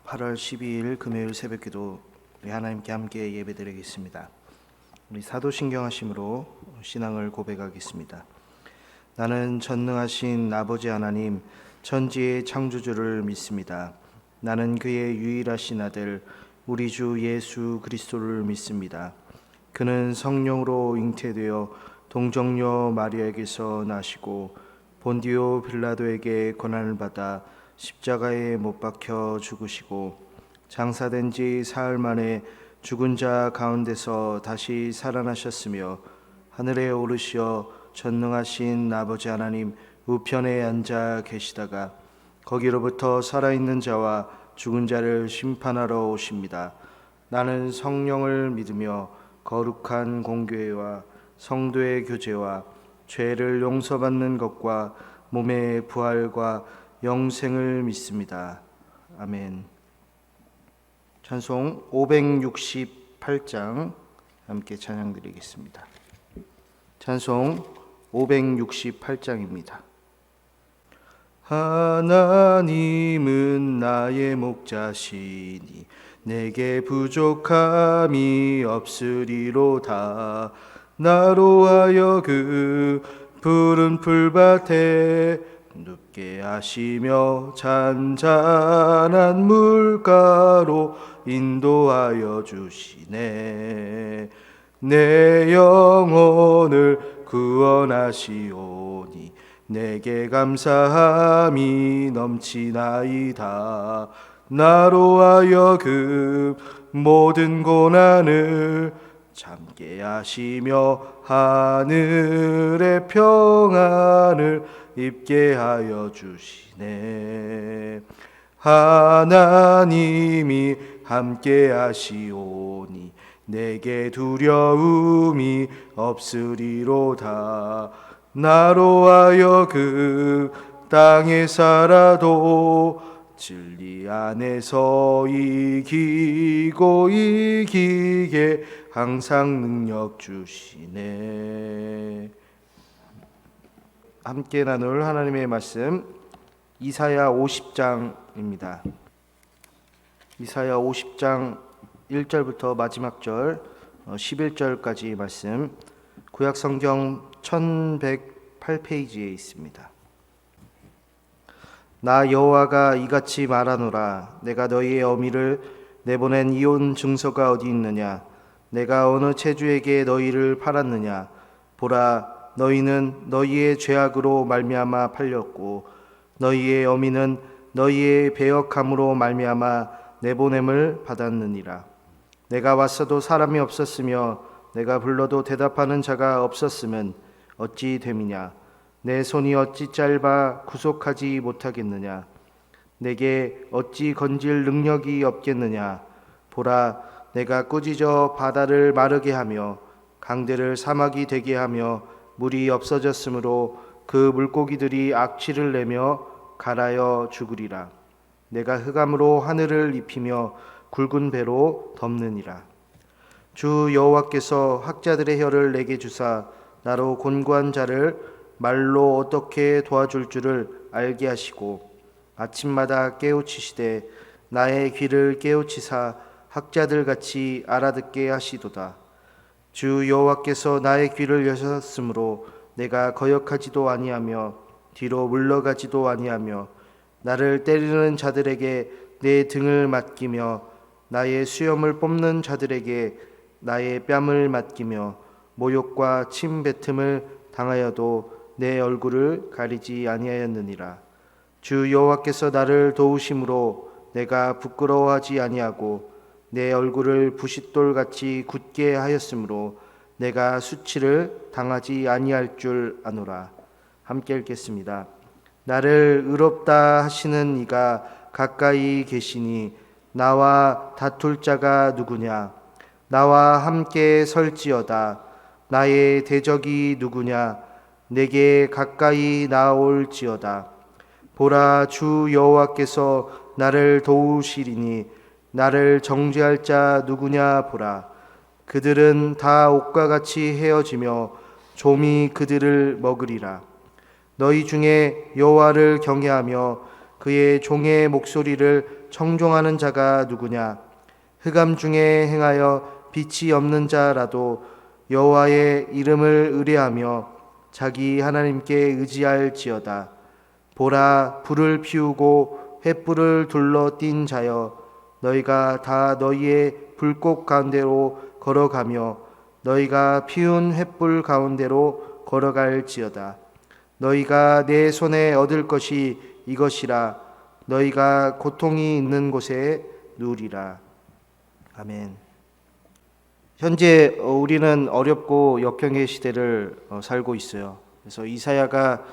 8월 12일 금요일 새벽기도 우리 하나님께 함께 예배드리겠습니다. 우리 사도신경 하심으로 신앙을 고백하겠습니다. 나는 전능하신 아버지 하나님 천지의 창조주를 믿습니다. 나는 그의 유일하신 아들 우리 주 예수 그리스도를 믿습니다. 그는 성령으로 잉태되어 동정녀 마리아에게서 나시고 본디오 빌라도에게 고난을 받아 십자가에 못 박혀 죽으시고 장사된 지 사흘 만에 죽은 자 가운데서 다시 살아나셨으며 하늘에 오르시어 전능하신 아버지 하나님 우편에 앉아 계시다가 거기로부터 살아있는 자와 죽은 자를 심판하러 오십니다. 나는 성령을 믿으며 거룩한 공교회와 성도의 교제와 죄를 용서받는 것과 몸의 부활과 영생을 믿습니다. 아멘. 찬송 568장 함께 찬양드리겠습니다. 찬송 568장입니다. 하나님은 나의 목자시니 내게 부족함이 없으리로다. 나로 하여금 푸른 풀밭에 눕게 하시며 잔잔한 물가로 인도하여 주시네. 내 영혼을 구원하시오니 내게 감사함이 넘치나이다. 나로 하여금 모든 고난을 참게 하시며 하늘의 평안을 입게 하여 주시네. 하나님이 함께 하시오니 내게 두려움이 없으리로다. 나로 하여금 땅에 살아도 진리 안에서 이기고 이기게 항상 능력 주시네. 함께 나눌 하나님의 말씀 이사야 50장입니다. 이사야 50장 1절부터 마지막 절 11절까지 말씀 구약성경 1108페이지에 있습니다. 나 여호와가 이같이 말하노라. 내가 너희의 어미를 내보낸 이혼 증서가 어디 있느냐? 내가 어느 체주에게 너희를 팔았느냐? 보라, 너희는 너희의 죄악으로 말미암아 팔렸고 너희의 어미는 너희의 배역함으로 말미암아 내보냄을 받았느니라. 내가 왔어도 사람이 없었으며 내가 불러도 대답하는 자가 없었으면 어찌 됨이냐? 내 손이 어찌 짧아 구속하지 못하겠느냐? 내게 어찌 건질 능력이 없겠느냐? 보라, 내가 꾸짖어 바다를 마르게 하며 강들을 사막이 되게 하며 물이 없어졌으므로 그 물고기들이 악취를 내며 갈아여 죽으리라. 내가 흑암으로 하늘을 입히며 굵은 배로 덮느니라. 주 여호와께서 학자들의 혀를 내게 주사 나로 곤고한 자를 말로 어떻게 도와줄 줄을 알게 하시고 아침마다 깨우치시되 나의 귀를 깨우치사 학자들 같이 알아듣게 하시도다. 주 여호와께서 나의 귀를 여셨으므로 내가 거역하지도 아니하며 뒤로 물러가지도 아니하며 나를 때리는 자들에게 내 등을 맡기며 나의 수염을 뽑는 자들에게 나의 뺨을 맡기며 모욕과 침 뱉음을 당하여도 내 얼굴을 가리지 아니하였느니라. 주 여호와께서 나를 도우심으로 내가 부끄러워하지 아니하고 내 얼굴을 부싯돌같이 굳게 하였으므로 내가 수치를 당하지 아니할 줄 아노라. 함께 읽겠습니다. 나를 의롭다 하시는 이가 가까이 계시니 나와 다툴 자가 누구냐? 나와 함께 설지어다. 나의 대적이 누구냐? 내게 가까이 나올지어다. 보라, 주 여호와께서 나를 도우시리니 나를 정죄할 자 누구냐 보라. 그들은 다 옥과 같이 헤어지며 좀이 그들을 먹으리라. 너희 중에 여호와를 경외하며 그의 종의 목소리를 청종하는 자가 누구냐? 흑암 중에 행하여 빛이 없는 자라도 여호와의 이름을 의뢰하며 자기 하나님께 의지할지어다. 보라, 불을 피우고 횃불을 둘러 띈 자여, 너희가 다 너희의 불꽃 가운데로 걸어가며 너희가 피운 횃불 가운데로 걸어갈지어다. 너희가 내 손에 얻을 것이 이것이라. 너희가 고통이 있는 곳에 누리라. 아멘. 현재 우리는 어렵고 역경의 시대를 살고 있어요. 그래서 이사야가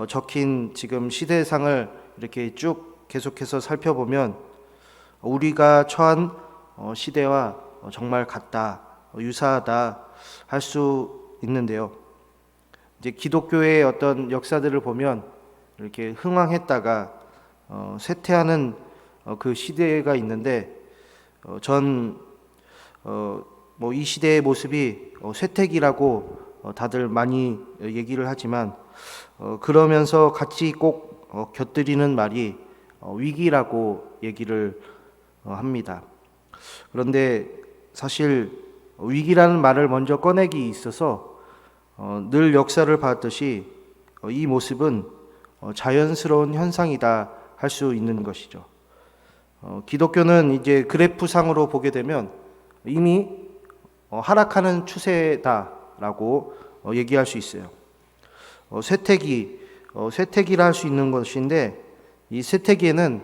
적힌 지금 시대상을 이렇게 쭉 계속해서 살펴보면 우리가 처한 시대와 정말 같다, 유사하다 할 수 있는데요. 이제 기독교의 어떤 역사들을 보면 이렇게 흥왕했다가 쇠퇴하는 그 시대가 있는데, 이 시대의 모습이 쇠퇴기라고 다들 많이 얘기를 하지만, 그러면서 같이 꼭 곁들이는 말이 위기라고 얘기를 합니다. 그런데 사실 위기라는 말을 먼저 꺼내기 있어서 늘 역사를 봤듯이 이 모습은 자연스러운 현상이다 할 수 있는 것이죠. 기독교는 이제 그래프상으로 보게 되면 이미 하락하는 추세다라고 얘기할 수 있어요. 쇠퇴기라 할 수 있는 것인데, 이 쇠퇴기에는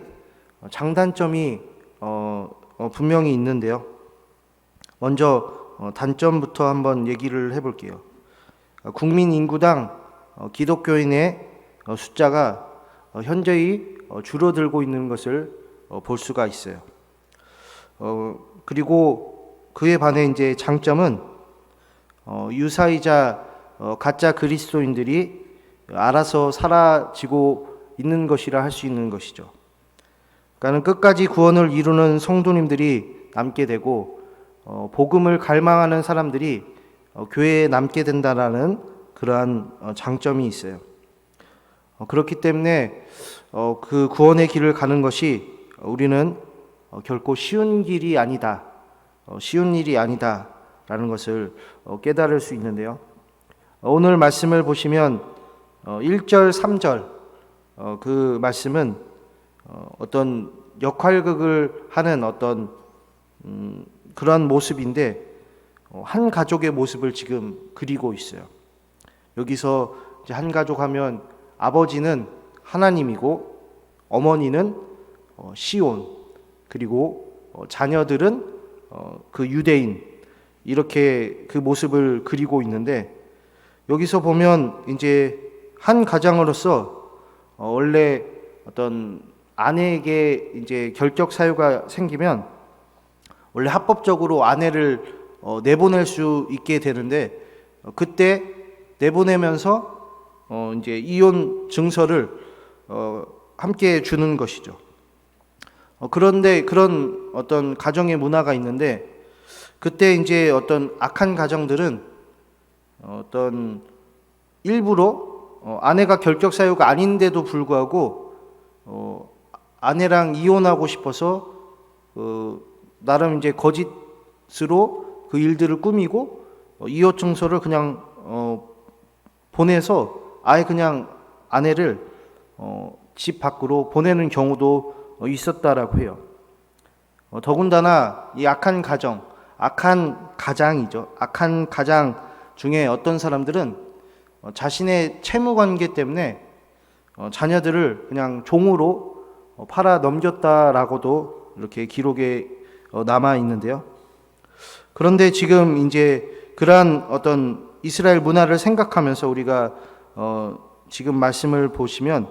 장단점이 분명히 있는데요. 먼저 단점부터 한번 얘기를 해볼게요. 국민 인구당 기독교인의 숫자가 현저히 줄어들고 있는 것을 볼 수가 있어요. 그리고 그에 반해 이제 장점은 유사이자 가짜 그리스도인들이 알아서 사라지고 있는 것이라 할 수 있는 것이죠. 그러니까 끝까지 구원을 이루는 성도님들이 남게 되고 복음을 갈망하는 사람들이 교회에 남게 된다라는 그러한 장점이 있어요. 그렇기 때문에 그 구원의 길을 가는 것이 우리는 결코 쉬운 길이 아니다, 쉬운 일이 아니다라는 것을 깨달을 수 있는데요. 오늘 말씀을 보시면 1절, 3절 그 말씀은 어떤 역할극을 하는 어떤 그러한 모습인데, 한 가족의 모습을 지금 그리고 있어요. 여기서 이제 한 가족 하면 아버지는 하나님이고 어머니는 시온, 그리고 자녀들은 그 유대인, 이렇게 그 모습을 그리고 있는데, 여기서 보면 이제 한 가장으로서 원래 어떤 아내에게 이제 결격 사유가 생기면 원래 합법적으로 아내를 내보낼 수 있게 되는데, 그때 내보내면서 이제 이혼 증서를 함께 주는 것이죠. 그런데 그런 어떤 가정의 문화가 있는데, 그때 이제 어떤 악한 가정들은 어떤 일부러 아내가 결격 사유가 아닌데도 불구하고 아내랑 이혼하고 싶어서 나름 이제 거짓으로 그 일들을 꾸미고 이혼 증서를 그냥 보내서 아예 그냥 아내를 집 밖으로 보내는 경우도 있었다라고 해요. 더군다나 이 악한 가장이죠. 악한 가장 중에 어떤 사람들은 자신의 채무 관계 때문에 자녀들을 그냥 종으로 팔아 넘겼다라고도 이렇게 기록에 남아 있는데요. 그런데 지금 이제 그러한 어떤 이스라엘 문화를 생각하면서 우리가 지금 말씀을 보시면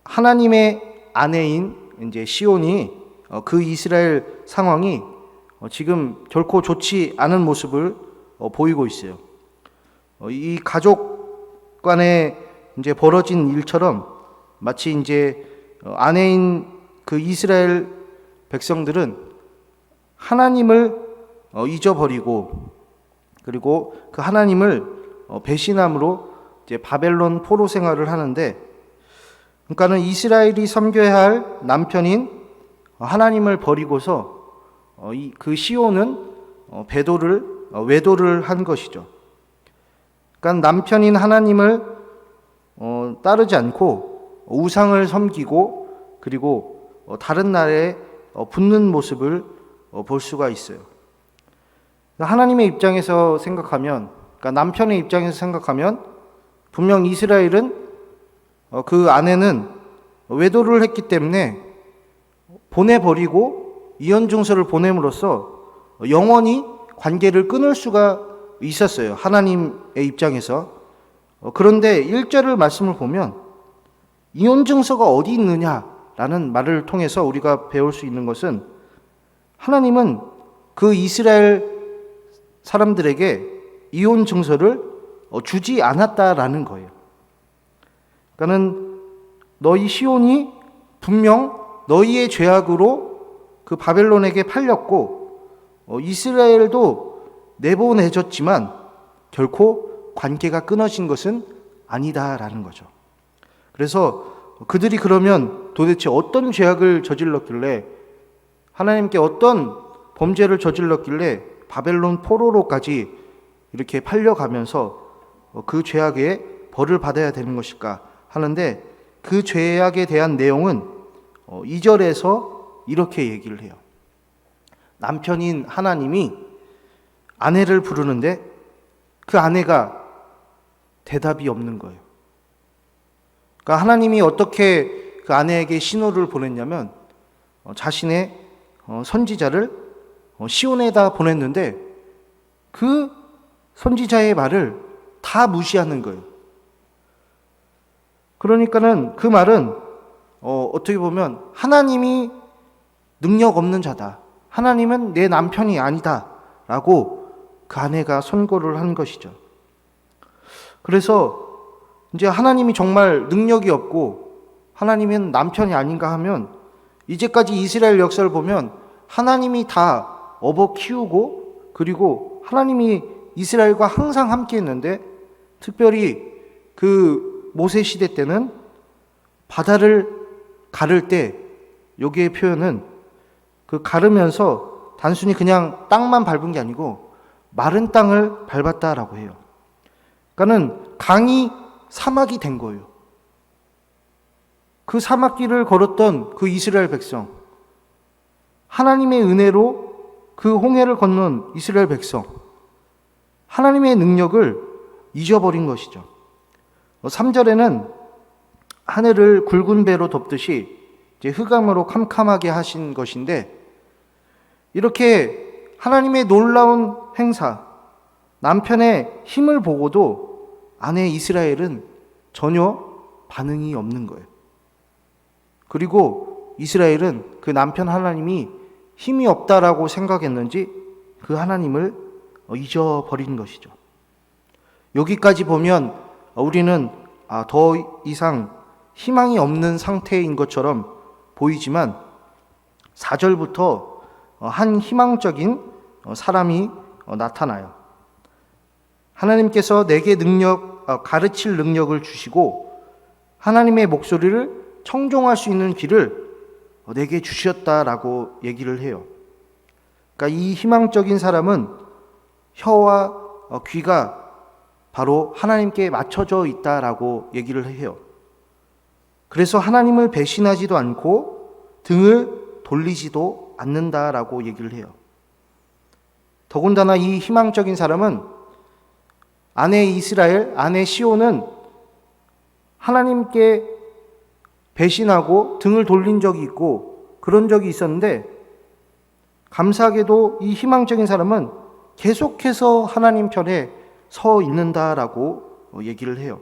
하나님의 아내인 이제 시온이 그 이스라엘 상황이 지금 결코 좋지 않은 모습을 보이고 있어요. 이 가족 간에 이제 벌어진 일처럼 마치 이제 아내인 그 이스라엘 백성들은 하나님을 잊어버리고, 그리고 그 하나님을 배신함으로 이제 바벨론 포로 생활을 하는데, 그러니까는 이스라엘이 섬겨야 할 남편인 하나님을 버리고서 그 시온은 외도를 한 것이죠. 그러니까 남편인 하나님을 따르지 않고 우상을 섬기고 그리고 다른 나라에 붙는 모습을 볼 수가 있어요. 하나님의 입장에서 생각하면, 그러니까 남편의 입장에서 생각하면 분명 이스라엘은 그 아내는 외도를 했기 때문에 보내버리고 이혼증서를 보냄으로써 영원히 관계를 끊을 수가 있었어요. 하나님의 입장에서. 그런데 1절을 말씀을 보면 이혼증서가 어디 있느냐라는 말을 통해서 우리가 배울 수 있는 것은 하나님은 그 이스라엘 사람들에게 이혼증서를 주지 않았다라는 거예요. 그러니까는 너희 시온이 분명 너희의 죄악으로 그 바벨론에게 팔렸고 이스라엘도 내보내졌지만 결코 관계가 끊어진 것은 아니다라는 거죠. 그래서 그들이 그러면 도대체 어떤 죄악을 저질렀길래, 하나님께 어떤 범죄를 저질렀길래 바벨론 포로로까지 이렇게 팔려가면서 그 죄악에 벌을 받아야 되는 것일까 하는데, 그 죄악에 대한 내용은 2절에서 이렇게 얘기를 해요. 남편인 하나님이 아내를 부르는데 그 아내가 대답이 없는 거예요. 그러니까 하나님이 어떻게 그 아내에게 신호를 보냈냐면 자신의 선지자를 시온에다 보냈는데 그 선지자의 말을 다 무시하는 거예요. 그러니까는 그 말은 어떻게 보면 하나님이 능력 없는 자다, 하나님은 내 남편이 아니다 라고 그 아내가 선고를 한 것이죠. 그래서 이제 하나님이 정말 능력이 없고 하나님은 남편이 아닌가 하면, 이제까지 이스라엘 역사를 보면 하나님이 다 업어 키우고 그리고 하나님이 이스라엘과 항상 함께 했는데, 특별히 그 모세 시대 때는 바다를 가를 때, 여기의 표현은 그 가르면서 단순히 그냥 땅만 밟은 게 아니고 마른 땅을 밟았다라고 해요. 그러니까는 강이 사막이 된 거예요. 그 사막길을 걸었던 그 이스라엘 백성, 하나님의 은혜로 그 홍해를 건넌 이스라엘 백성, 하나님의 능력을 잊어버린 것이죠. 3절에는 하늘을 굵은 배로 덮듯이 이제 흑암으로 캄캄하게 하신 것인데, 이렇게 하나님의 놀라운 행사, 남편의 힘을 보고도 아내 이스라엘은 전혀 반응이 없는 거예요. 그리고 이스라엘은 그 남편 하나님이 힘이 없다라고 생각했는지 그 하나님을 잊어버린 것이죠. 여기까지 보면 우리는 더 이상 희망이 없는 상태인 것처럼 보이지만 4절부터 한 희망적인 사람이 나타나요. 하나님께서 내게 가르칠 능력을 주시고 하나님의 목소리를 청종할 수 있는 길을 내게 주셨다라고 얘기를 해요. 그러니까 이 희망적인 사람은 혀와 귀가 바로 하나님께 맞춰져 있다라고 얘기를 해요. 그래서 하나님을 배신하지도 않고 등을 돌리지도 않는다라고 얘기를 해요. 더군다나 이 희망적인 사람은 아내 이스라엘, 아내 시온은 하나님께 배신하고 등을 돌린 적이 있고 그런 적이 있었는데, 감사하게도 이 희망적인 사람은 계속해서 하나님 편에 서 있는다라고 얘기를 해요.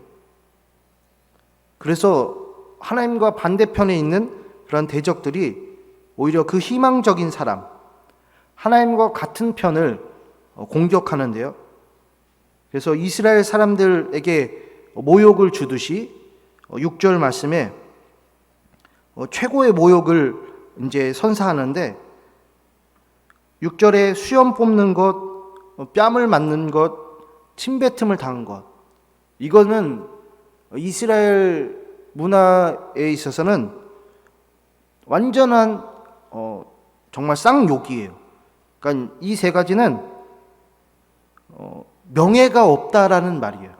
그래서 하나님과 반대편에 있는 그런 대적들이 오히려 그 희망적인 사람, 하나님과 같은 편을 공격하는데요. 그래서 이스라엘 사람들에게 모욕을 주듯이 6절 말씀에 최고의 모욕을 이제 선사하는데, 6절에 수염 뽑는 것, 뺨을 맞는 것, 침뱉음을 당한 것, 이거는 이스라엘 문화에 있어서는 완전한 정말 쌍욕이에요. 그러니까 이 세 가지는 명예가 없다라는 말이에요.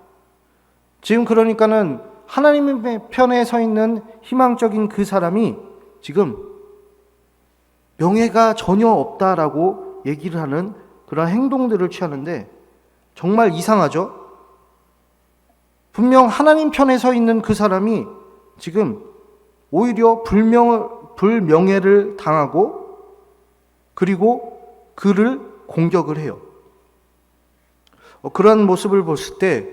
지금 그러니까는 하나님의 편에 서 있는 희망적인 그 사람이 지금 명예가 전혀 없다라고 얘기를 하는 그런 행동들을 취하는데 정말 이상하죠? 분명 하나님 편에 서 있는 그 사람이 지금 오히려 불명예를 당하고 그리고 그를 공격을 해요. 그런 모습을 봤을 때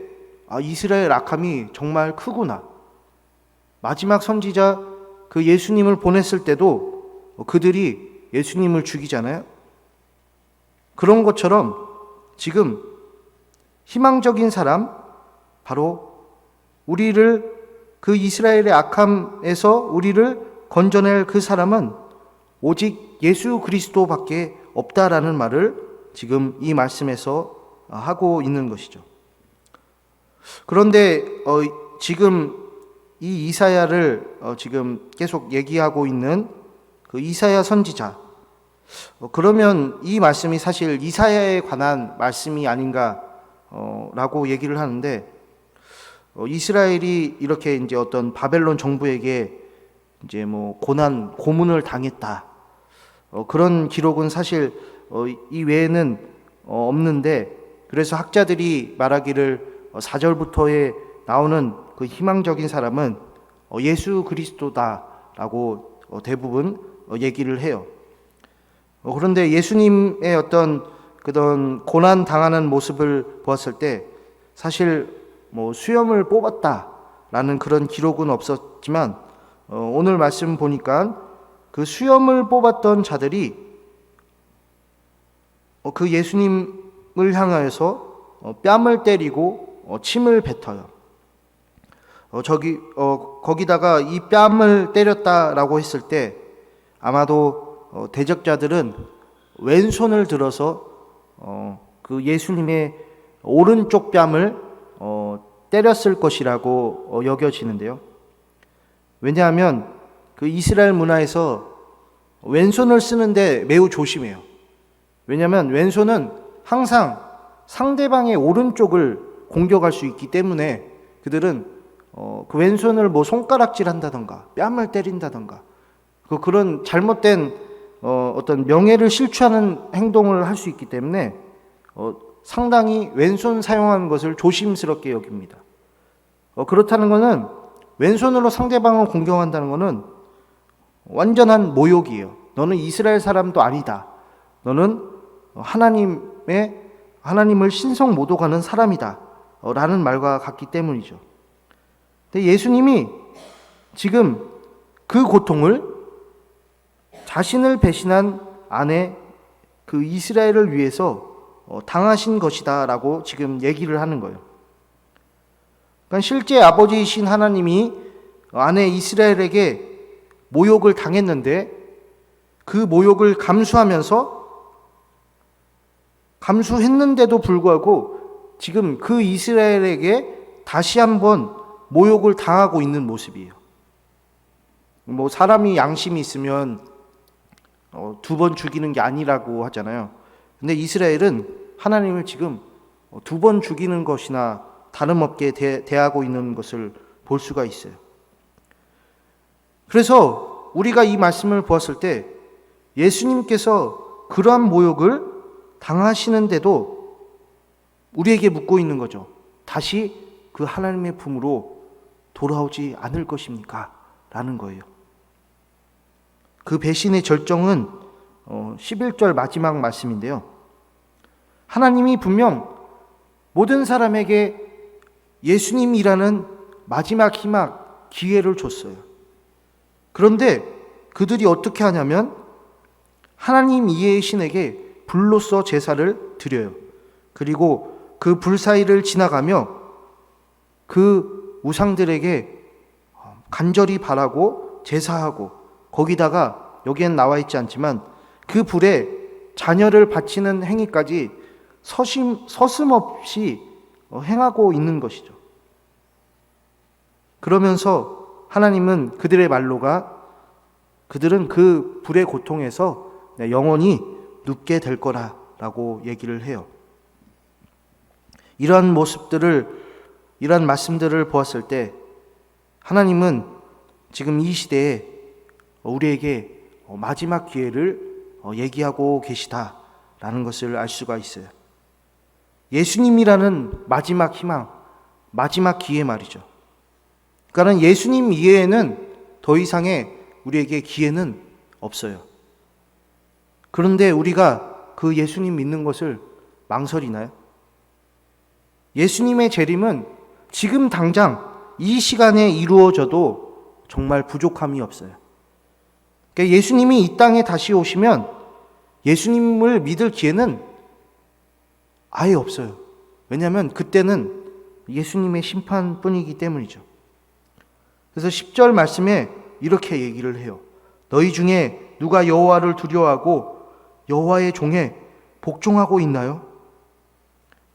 이스라엘 악함이 정말 크구나. 마지막 선지자 그 예수님을 보냈을 때도 그들이 예수님을 죽이잖아요. 그런 것처럼 지금 희망적인 사람, 바로 우리를 그 이스라엘의 악함에서 우리를 건져낼 그 사람은 오직 예수 그리스도밖에 없다라는 말을 지금 이 말씀에서 하고 있는 것이죠. 그런데 지금 이 이사야를 지금 계속 얘기하고 있는 그 이사야 선지자, 그러면 이 말씀이 사실 이사야에 관한 말씀이 아닌가 라고 얘기를 하는데, 이스라엘이 이렇게 이제 어떤 바벨론 정부에게 이제 뭐 고문을 당했다, 그런 기록은 사실 이 외에는 없는데, 그래서 학자들이 말하기를 4절부터에 나오는 그 희망적인 사람은 예수 그리스도다라고 대부분 얘기를 해요. 그런데 예수님의 어떤 그런 고난 당하는 모습을 보았을 때 사실 뭐 수염을 뽑았다라는 그런 기록은 없었지만, 오늘 말씀 보니까 그 수염을 뽑았던 자들이 그 예수님을 향하여서 뺨을 때리고 침을 뱉어요. 거기다가 이 뺨을 때렸다라고 했을 때 아마도 대적자들은 왼손을 들어서 그 예수님의 오른쪽 뺨을 때렸을 것이라고 여겨지는데요. 왜냐하면 그 이스라엘 문화에서 왼손을 쓰는데 매우 조심해요. 왜냐하면 왼손은 항상 상대방의 오른쪽을 공격할 수 있기 때문에 그들은 그 왼손을 뭐 손가락질 한다던가 뺨을 때린다던가 그런 잘못된 어떤 명예를 실추하는 행동을 할 수 있기 때문에 상당히 왼손 사용하는 것을 조심스럽게 여깁니다. 그렇다는 것은 왼손으로 상대방을 공격한다는 것은 완전한 모욕이에요. 너는 이스라엘 사람도 아니다. 너는 하나님을 신성 모독하는 사람이다 라는 말과 같기 때문이죠. 근데 예수님이 지금 그 고통을 자신을 배신한 아내 그 이스라엘을 위해서 당하신 것이다 라고 지금 얘기를 하는 거예요. 그러니까 실제 아버지이신 하나님이 아내 이스라엘에게 모욕을 당했는데 그 모욕을 감수했는데도 불구하고 지금 그 이스라엘에게 다시 한번 모욕을 당하고 있는 모습이에요. 뭐 사람이 양심이 있으면 2번 죽이는 게 아니라고 하잖아요. 근데 이스라엘은 하나님을 지금 2번 죽이는 것이나 다름없게 대하고 있는 것을 볼 수가 있어요. 그래서 우리가 이 말씀을 보았을 때 예수님께서 그러한 모욕을 당하시는데도 우리에게 묻고 있는 거죠. 다시 그 하나님의 품으로 돌아오지 않을 것입니까? 라는 거예요. 그 배신의 절정은 11절 마지막 말씀인데요. 하나님이 분명 모든 사람에게 예수님이라는 마지막 희망, 기회를 줬어요. 그런데 그들이 어떻게 하냐면 하나님 이의 신에게 불로써 제사를 드려요. 그리고 그 불 사이를 지나가며 그 우상들에게 간절히 바라고 제사하고, 거기다가 여기엔 나와 있지 않지만 그 불에 자녀를 바치는 행위까지 서슴없이 행하고 있는 것이죠. 그러면서 하나님은 그들의 말로가 그들은 그 불의 고통에서 영원히 눕게 될 거라라고 얘기를 해요. 이러한 이러한 말씀들을 보았을 때 하나님은 지금 이 시대에 우리에게 마지막 기회를 얘기하고 계시다라는 것을 알 수가 있어요. 예수님이라는 마지막 희망, 마지막 기회 말이죠. 그러니까 예수님 이외에는 더 이상의 우리에게 기회는 없어요. 그런데 우리가 그 예수님 믿는 것을 망설이나요? 예수님의 재림은 지금 당장 이 시간에 이루어져도 정말 부족함이 없어요. 그러니까 예수님이 이 땅에 다시 오시면 예수님을 믿을 기회는 아예 없어요. 왜냐하면 그때는 예수님의 심판뿐이기 때문이죠. 그래서 10절 말씀에 이렇게 얘기를 해요. 너희 중에 누가 여호와를 두려워하고 여호와의 종에 복종하고 있나요?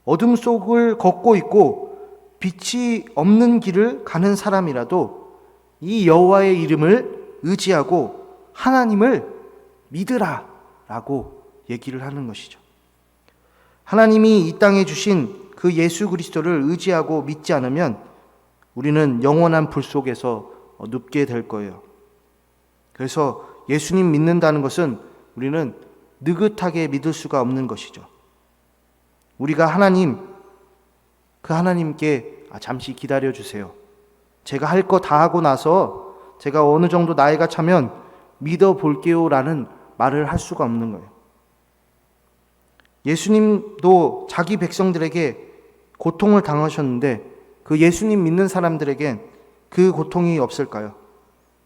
어둠 속을 걷고 있고 빛이 없는 길을 가는 사람이라도 이 여호와의 이름을 의지하고 하나님을 믿으라 라고 얘기를 하는 것이죠. 하나님이 이 땅에 주신 그 예수 그리스도를 의지하고 믿지 않으면 우리는 영원한 불 속에서 눕게 될 거예요. 그래서 예수님 믿는다는 것은 우리는 느긋하게 믿을 수가 없는 것이죠. 우리가 그 하나님께 잠시 기다려 주세요. 제가 할 거 다 하고 나서 제가 어느 정도 나이가 차면 믿어 볼게요 라는 말을 할 수가 없는 거예요. 예수님도 자기 백성들에게 고통을 당하셨는데 그 예수님 믿는 사람들에겐 그 고통이 없을까요?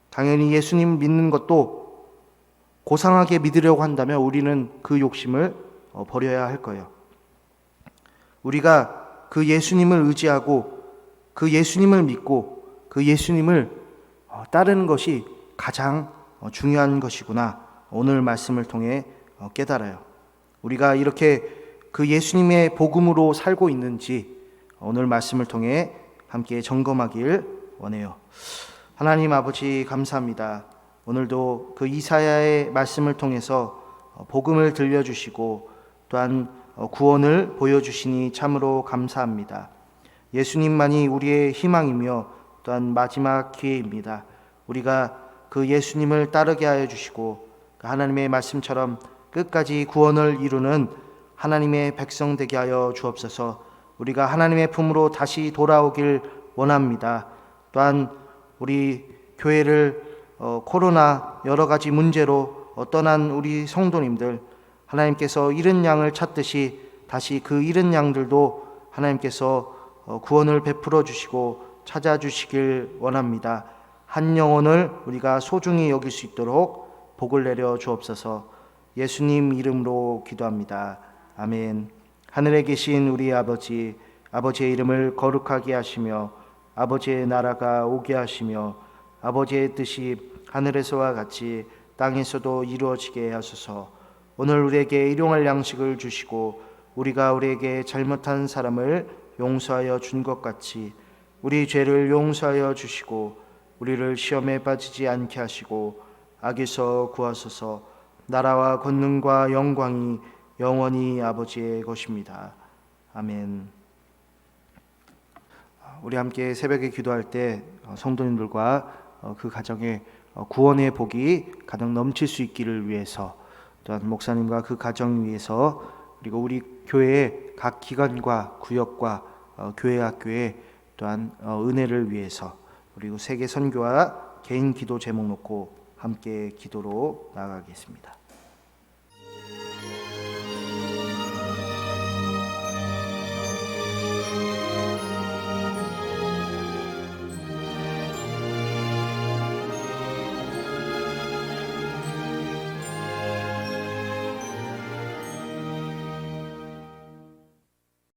당연히 예수님 믿는 것도 고상하게 믿으려고 한다면 우리는 그 욕심을 버려야 할 거예요. 우리가 그 예수님을 의지하고 그 예수님을 믿고 그 예수님을 따르는 것이 가장 중요한 것이구나. 오늘 말씀을 통해 깨달아요. 우리가 이렇게 그 예수님의 복음으로 살고 있는지 오늘 말씀을 통해 함께 점검하길 원해요. 하나님 아버지 감사합니다. 오늘도 그 이사야의 말씀을 통해서 복음을 들려주시고 또한 구원을 보여주시니 참으로 감사합니다. 예수님만이 우리의 희망이며 또한 마지막 기회입니다. 우리가 그 예수님을 따르게 하여 주시고 하나님의 말씀처럼 끝까지 구원을 이루는 하나님의 백성 되게 하여 주옵소서. 우리가 하나님의 품으로 다시 돌아오길 원합니다. 또한 우리 교회를 코로나 여러 가지 문제로 떠난 우리 성도님들 하나님께서 잃은 양을 찾듯이 다시 그 잃은 양들도 하나님께서 구원을 베풀어 주시고 찾아주시길 원합니다. 한 영혼을 우리가 소중히 여길 수 있도록 복을 내려 주옵소서. 예수님 이름으로 기도합니다. 아멘. 하늘에 계신 우리 아버지, 아버지의 이름을 거룩하게 하시며 아버지의 나라가 오게 하시며 아버지의 뜻이 하늘에서와 같이 땅에서도 이루어지게 하소서. 오늘 우리에게 일용할 양식을 주시고 우리가 우리에게 잘못한 사람을 용서하여 준 것 같이 우리 죄를 용서하여 주시고 우리를 시험에 빠지지 않게 하시고 악에서 구하소서. 나라와 권능과 영광이 영원히 아버지의 것입니다. 아멘. 우리 함께 새벽에 기도할 때 성도님들과 그 가정에 구원의 복이 가득 넘칠 수 있기를 위해서 또한 목사님과 그 가정 위해서 그리고 우리 교회의 각 기관과 구역과 교회 학교에 또한 은혜를 위해서 그리고 세계 선교와 개인 기도 제목 놓고 함께 기도로 나아가겠습니다.